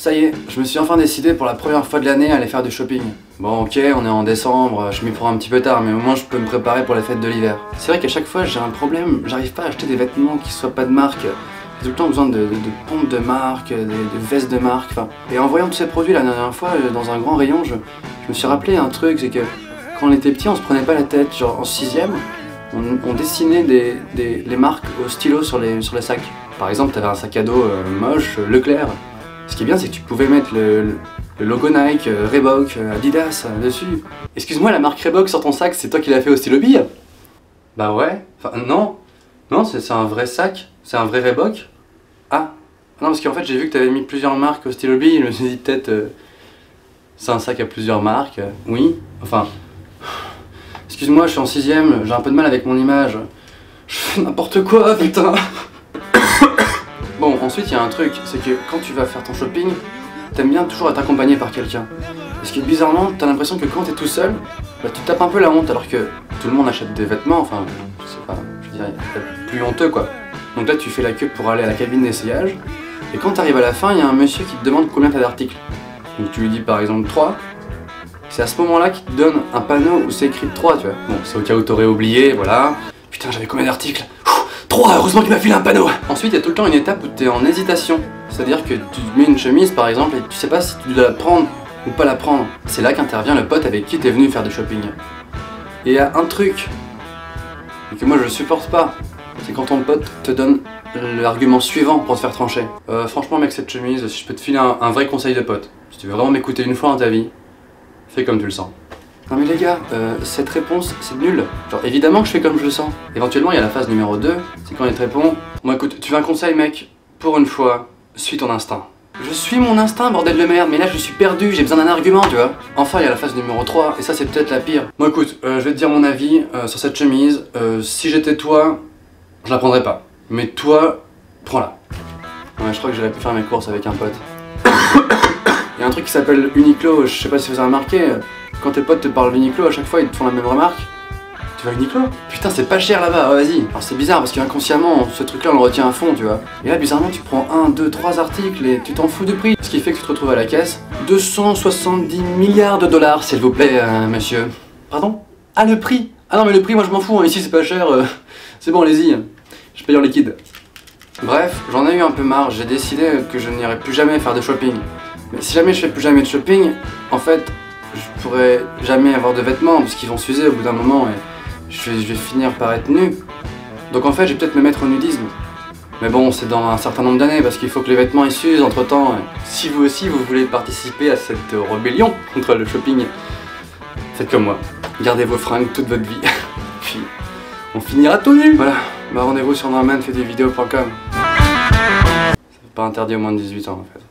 Ça y est, je me suis enfin décidé pour la première fois de l'année à aller faire du shopping. Bon ok, on est en décembre, je m'y prends un petit peu tard, mais au moins je peux me préparer pour les fêtes de l'hiver. C'est vrai qu'à chaque fois j'ai un problème, j'arrive pas à acheter des vêtements qui soient pas de marque. J'ai tout le temps besoin de pompes de marque, de vestes de marque, enfin. Et en voyant tous ces produits la dernière fois, dans un grand rayon, je me suis rappelé un truc, c'est que quand on était petit, on se prenait pas la tête, genre en 6ème, on dessinait les marques au stylo sur les sacs. Par exemple, t'avais un sac à dos moche, Leclerc. Ce qui est bien, c'est que tu pouvais mettre le logo Nike, Reebok, Adidas dessus. Excuse-moi, la marque Reebok sur ton sac, c'est toi qui l'as fait au stylo bille? Bah ouais, enfin non, c'est un vrai sac, c'est un vrai Reebok. Ah, non parce qu'en fait j'ai vu que t'avais mis plusieurs marques au stylo bille, je me suis dit peut-être c'est un sac à plusieurs marques, oui, enfin... Excuse-moi, je suis en 6ème, j'ai un peu de mal avec mon image. Je fais n'importe quoi, putain. Bon, ensuite il y a un truc, c'est que quand tu vas faire ton shopping, t'aimes bien toujours être accompagné par quelqu'un. Parce que bizarrement, t'as l'impression que quand t'es tout seul, bah, tu tapes un peu la honte alors que tout le monde achète des vêtements, enfin, c'est pas, je dirais, plus honteux quoi. Donc là tu fais la queue pour aller à la cabine d'essayage, et quand t'arrives à la fin, il y a un monsieur qui te demande combien t'as d'articles. Donc tu lui dis par exemple 3, c'est à ce moment là qu'il te donne un panneau où c'est écrit 3, tu vois. Bon, c'est au cas où t'aurais oublié, voilà. Putain, j'avais combien d'articles? 3, heureusement qu'il m'a filé un panneau. Ensuite, il y a tout le temps une étape où tu es en hésitation. C'est-à-dire que tu mets une chemise par exemple et tu sais pas si tu dois la prendre ou pas la prendre. C'est là qu'intervient le pote avec qui tu es venu faire du shopping. Et il y a un truc que moi je supporte pas, c'est quand ton pote te donne l'argument suivant pour te faire trancher. Franchement mec, cette chemise, si je peux te filer un vrai conseil de pote, si tu veux vraiment m'écouter une fois dans ta vie, fais comme tu le sens. Non mais les gars, cette réponse c'est nul. Genre évidemment que je fais comme je le sens. Éventuellement il y a la phase numéro 2, c'est quand il te répond: bon écoute, tu veux un conseil mec? Pour une fois, suis ton instinct. Je suis mon instinct, bordel de merde, mais là je suis perdu, j'ai besoin d'un argument, tu vois. Enfin il y a la phase numéro 3, et ça c'est peut-être la pire. Bon écoute, je vais te dire mon avis sur cette chemise. Si j'étais toi, je la prendrais pas. Mais toi, prends-la. Ouais, je crois que j'aurais pu faire mes courses avec un pote. Il y a un truc qui s'appelle Uniqlo, je sais pas si vous avez remarqué. Quand tes potes te parlent d'Uniqlo, à chaque fois ils te font la même remarque. Tu vas à Uniqlo? Putain, c'est pas cher là-bas, oh, vas-y. Alors c'est bizarre parce qu'inconsciemment, ce truc-là on le retient à fond, tu vois. Et là, bizarrement, tu prends 1, 2, 3 articles et tu t'en fous du prix. Ce qui fait que tu te retrouves à la caisse. 270 milliards de dollars, s'il vous plaît, monsieur. Pardon? Ah, le prix? Ah non, mais le prix, moi je m'en fous, hein. Ici c'est pas cher. C'est bon, allez-y. Je paye en liquide. Bref, j'en ai eu un peu marre. J'ai décidé que je n'irai plus jamais faire de shopping. Mais si jamais je fais plus jamais de shopping, en fait, je pourrais jamais avoir de vêtements parce qu'ils vont s'user au bout d'un moment et je vais finir par être nu. Donc en fait, je vais peut-être me mettre au nudisme. Mais bon, c'est dans un certain nombre d'années parce qu'il faut que les vêtements ils s'usent entre temps. Si vous aussi vous voulez participer à cette rébellion contre le shopping, faites comme moi. Gardez vos fringues toute votre vie. Puis on finira tout nu. Voilà, bah rendez-vous sur normanfaitdesvideos.com. C'est pas interdit aux moins de 18 ans en fait.